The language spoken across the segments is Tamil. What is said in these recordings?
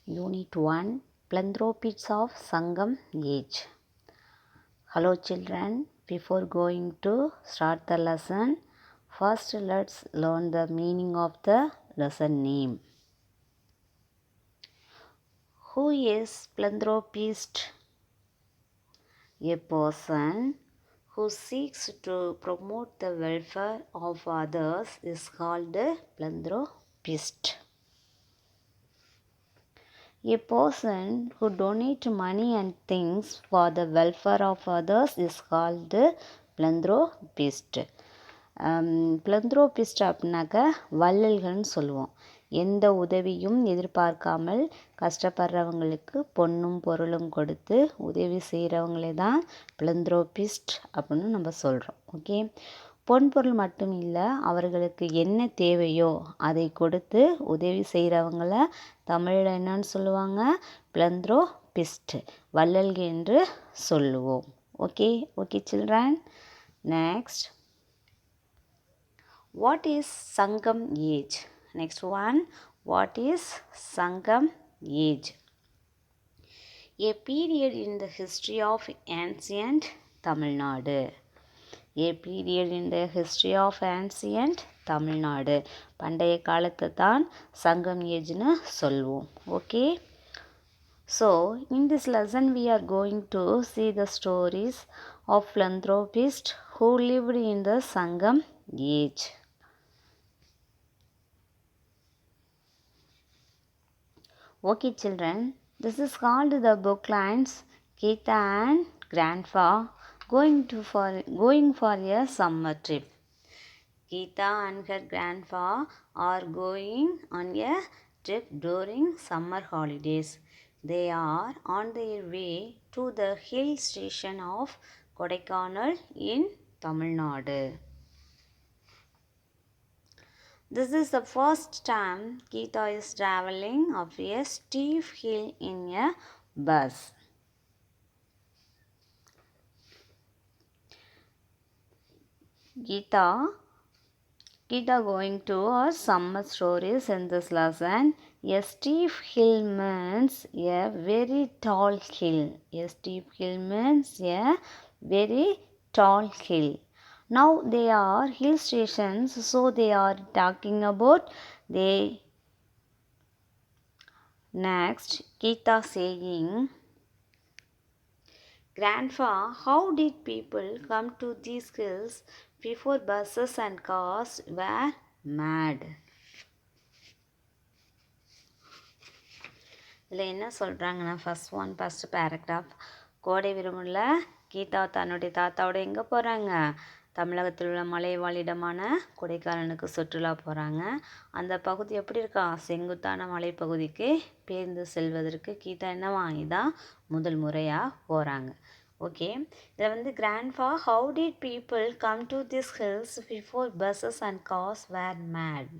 Unit 1 Philanthropists of Sangam Age. Hello children, before going to start the lesson, first let's learn the meaning of the lesson name. Who is philanthropist? A person who seeks to promote the welfare of others is called a philanthropist. A person who donates money and things for the welfare of others is called philanthropist. philanthropist அப்படின்னாக்க வள்ளல்கள்னு சொல்லுவோம். எந்த உதவியும் எதிர்பார்க்காமல் கஷ்டப்படுறவங்களுக்கு பொன்னும் பொருளும் கொடுத்து உதவி செய்கிறவங்களே தான் philanthropist அப்படின்னு நம்ம சொல்கிறோம். ஓகே, பொன் பொருள் மட்டும் இல்லை, அவர்களுக்கு என்ன தேவையோ அதை கொடுத்து உதவி செய்கிறவங்கள தமிழில் என்னன்னு சொல்லுவாங்க? philanthropist, வள்ளல்கள் என்று சொல்லுவோம். Okay okay children. Next, what is Sangam age? Next one, what is Sangam age? A period in the history of ancient Tamil Nadu. A period in the history of ancient Tamil Nadu. பண்டைய காலத்தை தான் சங்கம் ஏஜ்னு சொல்வோம். Okay, so in this lesson we are going to see the stories of philanthropists who lived in the Sangam age. Okay children, this is called the book lines Geeta and Grandpa going for a summer trip. Geeta and her grandpa are going on a trip during summer holidays. They are on their way to the hill station of Kodaikanal in Tamil Nadu. This is the first time Geeta is traveling up a steep hill in a bus. Geeta going to our summer stories in this lesson. A steep hill means a very tall hill. A steep hill means a very tall hill. Now they are hill stations, so they are talking about they. Next, Geeta saying, Grandpa, how did people come to these hills before buses and cars were mad? இதில் என்ன சொல்கிறாங்கன்னா, ஃபஸ்ட் பேராகிராஃப், கோடை விடுமுறையில் கீதா தன்னுடைய தாத்தாவோட எங்கே போகிறாங்க? தமிழகத்தில் உள்ள மலைவாழிடமான கொடைக்கானலுக்கு சுற்றுலா போகிறாங்க. அந்த பகுதி எப்படி இருக்கா? செங்குத்தான மலைப்பகுதிக்கு பேருந்து செல்வதற்கு கீதா என்னவா இதான் முதல் முறையாக போகிறாங்க. ஓகே, இதில் வந்து grandpa, how did people come to this hills before buses and cars were made?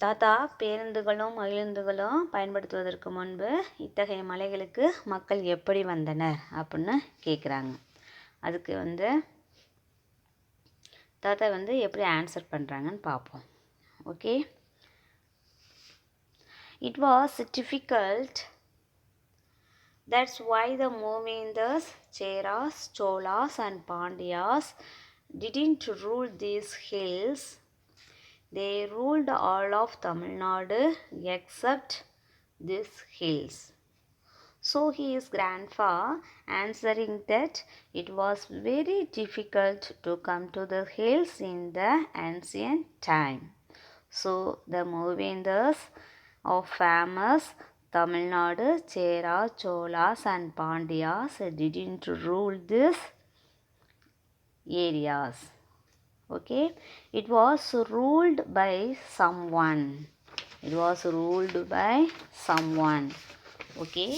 தாத்தா, பேருந்துகளும் மகிழுந்துகளும் பயன்படுத்துவதற்கு முன்பு இத்தகைய மலைகளுக்கு மக்கள் எப்படி வந்தனர் அப்படின்னு கேட்குறாங்க. அதுக்கு வந்து தாத்தா வந்து எப்படி ஆன்சர் பண்ணுறாங்கன்னு பார்ப்போம். Okay, it was difficult. That's why the Moovendars, Cheras, Cholas and Pandyas didn't rule these hills. They ruled all of Tamil Nadu except these hills. So his grandpa answering that it was very difficult to come to the hills in the ancient time. So the Moovendars of famous Tamil Nadu, Chera, Cholas and Pandyas didn't rule these areas. Okay, it was ruled by someone. It was ruled by someone. Okay,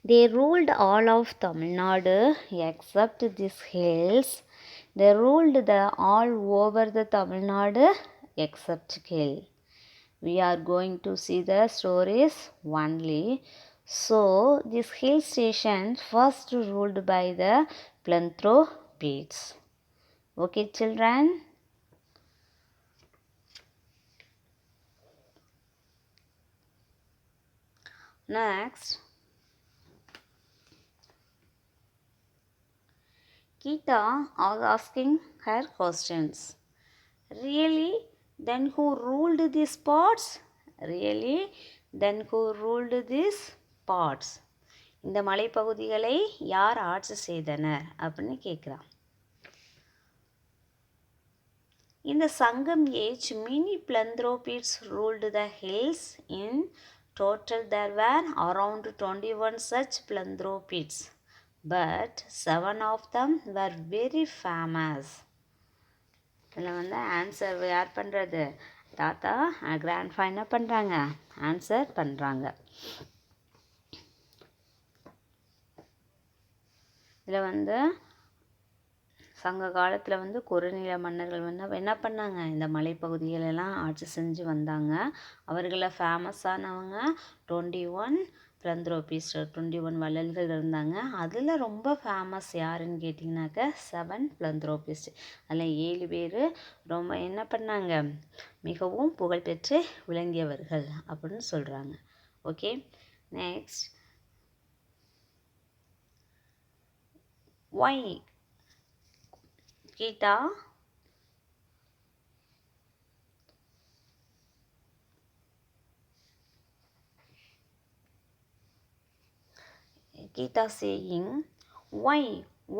they ruled all of Tamil Nadu except these hills. They ruled the all over the Tamil Nadu except hill. We are going to see the stories only. So this hill station first ruled by the philanthropists. Okay children. Next, Geeta was asking her questions. Really? Then who ruled these spots? Really? Then who ruled these spots? இந்த மலைப்பகுதிகளை யார் ஆட்சி செய்தனர் அப்படின்னு கேட்குறான். In the Sangam age, many philanthropists ruled the hills. In total, there were around 21 such philanthropists, but 7 of them were very famous. இதில் வந்து ஆன்சர் யார் பண்ணுறது? தாத்தா கிராண்ட்ஃபா என்ன பண்ணுறாங்க? ஆன்சர் பண்ணுறாங்க. இதில் வந்து சங்க காலத்தில் வந்து குறுநில மன்னர்கள் வந்து என்ன பண்ணாங்க? இந்த மலைப்பகுதிகளெல்லாம் ஆட்சி செஞ்சு வந்தாங்க. அவர்களில் ஃபேமஸானவங்க 21 பிலந்த்ரோபிஸ்ட், 21 வள்ளல்கள் இருந்தாங்க. அதில் ரொம்ப ஃபேமஸ் யாருன்னு கேட்டிங்கனாக்க 7 பிலந்த்ரோபிஸ்ட். அதில் 7 பேர் ரொம்ப என்ன பண்ணாங்க? மிகவும் புகழ்பெற்று விளங்கியவர்கள் அப்படின்னு சொல்கிறாங்க. Okay, next, why Geeta saying, why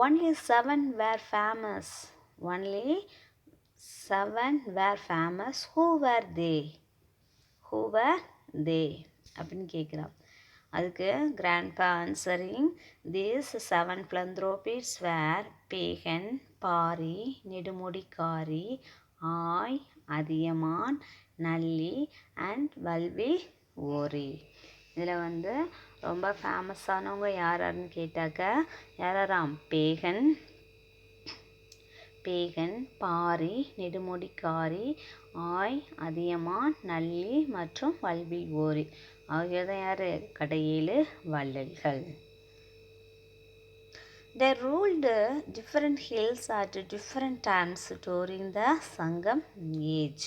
only 7 were famous? Only 7 were famous. Who were they? Who were they? அப்படின்னு கேட்குறான். அதுக்கு grandpa answering, these 7 philanthropists were Pegan, Pari, Nedumudikkari, Aay, Athiyaman, Nalli and வல்வி ஓரி. இதில் வந்து ரொம்ப ஃபேமஸானவங்க யாராருன்னு கேட்டாக்க யாராம்? பேகன், பாரி, நெடுமுடிக்காரி, ஆய், அதியமான், நல்லி மற்றும் வல்வி ஓரி ஆகியோர்தான் யார்? கடையேழு வள்ளல்கள். They ruled different hills at different times during the Sangam age.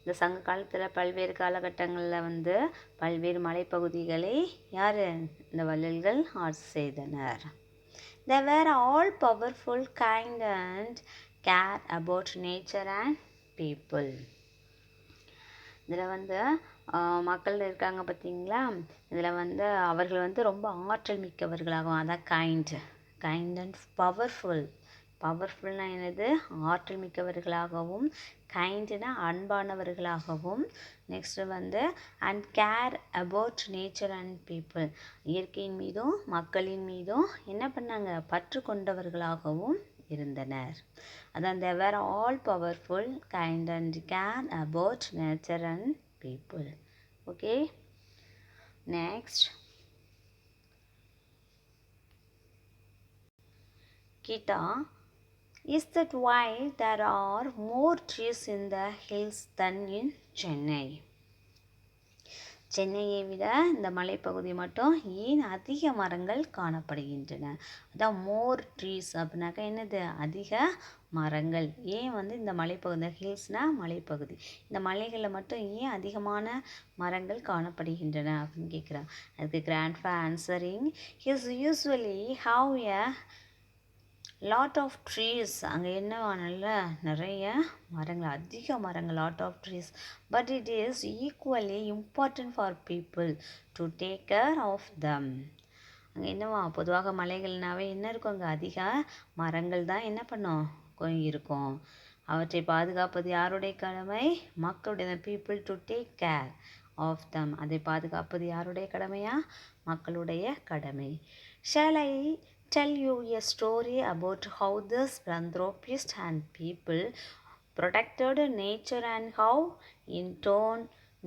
இந்த சங்க காலத்தில் பல்வேறு காலகட்டங்களில் வந்து பல்வேறு மலைப்பகுதிகளை யார்? இந்த வள்ளல்கள் ஆட்சி செய்தனர். They were all powerful, kind and care about nature and people. இதில் வந்து மக்கள் இருக்காங்க பார்த்தீங்களா? இதில் வந்து அவர்கள் வந்து ரொம்ப ஆற்றல் மிக்கவர்களாகவும், அதான் கைண்ட் அண்ட் பவர்ஃபுல்னா என்னது? ஆற்றல் மிக்கவர்களாகவும், கைண்ட்னா அன்பானவர்களாகவும், நெக்ஸ்ட்டு வந்து and care about nature and people, இயற்கையின் மீதும் மக்களின் மீதும் என்ன பண்ணாங்க? பற்று கொண்டவர்களாகவும் இருந்தனர். அதான் they were all powerful, kind and care about nature and people. Okay, next, Geeta, is that why there are more trees in the hills than in Chennai? சென்னையை விட இந்த மலைப்பகுதி மட்டும் ஏன் அதிக மரங்கள் காணப்படுகின்றன? அதான் மோர் ட்ரீஸ் அப்படின்னாக்கா என்னது? அதிக மரங்கள். ஏன் வந்து இந்த மலைப்பகுதி, ஹில்ஸ்னால் மலைப்பகுதி, இந்த மலைகளில் மட்டும் ஏன் அதிகமான மரங்கள் காணப்படுகின்றன அப்படின்னு கேட்குறான். அதுக்கு grandpa answering, his usually have a lot of trees. அங்கே என்னவானல நிறைய மரங்கள், அதிக மரங்கள், lot of trees. But it is equally important for people to take care of them. அங்கே என்னவா? பொதுவாக மலைகள்னாவே என்ன இருக்கும்? அங்கே அதிக மரங்கள் தான் என்ன பண்ணும்? இருக்கும். அவற்றை பாதுகாப்பது யாருடைய கடமை? மக்களுடைய. People to take care of them, அதை பாதுகாப்பது யாருடைய கடமையா? மக்களுடைய கடமை. Shall I tell you a story about how this philanthropist and people protected nature and how in turn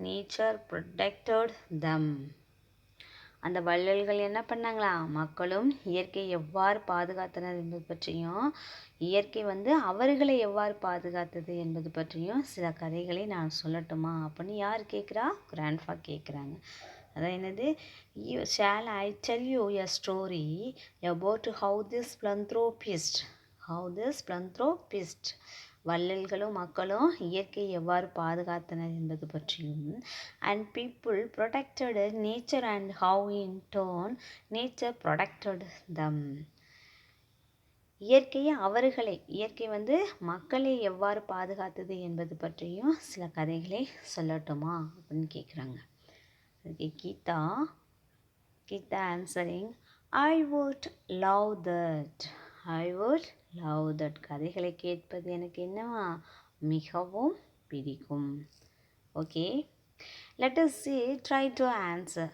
nature protected them? அந்த வள்ளல்கள் என்ன பண்ணாங்களா? மக்களும் இயற்கையை எவ்வாறு பாதுகாத்தனர் என்பது பற்றியும், இயற்கை வந்து அவர்களை எவ்வாறு பாதுகாத்தது என்பது பற்றியும் சில கதைகளை நான் சொல்லட்டுமா அப்படின்னு யார் கேட்குறா? கிராண்ட்ஃபா கேட்குறாங்க. அதான் என்னது? Shall I tell you a story about how this philanthropist வள்ளல்களும் மக்களும் இயற்கையை எவ்வாறு பாதுகாத்தனர் என்பது பற்றியும் and people protected nature and how in turn nature protected them. இயற்கை வந்து மக்களை எவ்வாறு பாதுகாத்தது என்பது பற்றியும் சில கதைகளை சொல்லட்டுமா அப்படின்னு கேட்குறாங்க. அதுக்கு Geetha answering, I would love that. கதைகளை கேட்பது எனக்கு என்னவா மிகவும் பிடிக்கும். Okay, let us try to answer.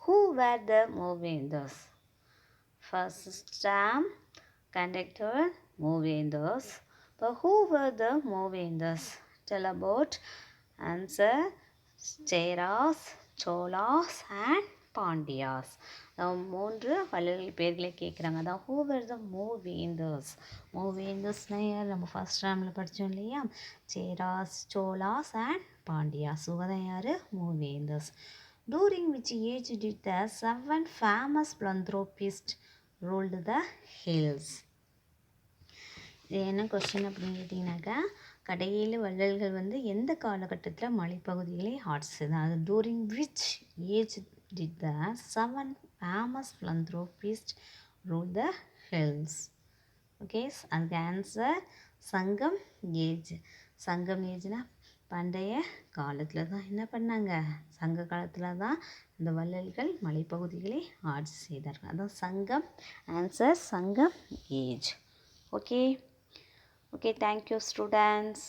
Who were the Mohendas? First time conductor Mohendas. But who were the Mohendas? Tell about answer. Cheras, Cholas and Pandyas. மூன்று வள்ளல்கள் பேர்களை கேட்குறாங்க. அதான் ஹூ வர் த மூவேந்தர்ஸ்னால் யார்? நம்ம ஃபர்ஸ்ட் டேர்மில் படித்தோம் இல்லையா? சேராஸ், சோலாஸ் அண்ட் பாண்டியாஸ். இவதான் யார்? மூவேந்தர்ஸ். During which age did the 7 famous philanthropists ruled the hills? இது என்ன கொஸ்டின் அப்படின்னு கேட்டிங்கனாக்கா, கடையேழு வள்ளல்கள் வந்து எந்த காலகட்டத்தில் மலைப்பகுதிகளை ஆட்சி செய்தாங்க? அது during which age did the 7 famous philanthropists rule the hills? ஓகே, அதுக்கு ஆன்சர் சங்கம் ஏஜ். சங்கம் ஏஜ்னா பண்டைய காலத்தில் தான் என்ன பண்ணாங்க? சங்க காலத்தில் தான் இந்த வள்ளல்கள் மலைப்பகுதிகளை ஆட்சி செய்தார்கள். அதான் சங்கம். Answer Sangam age. Okay, thank you students.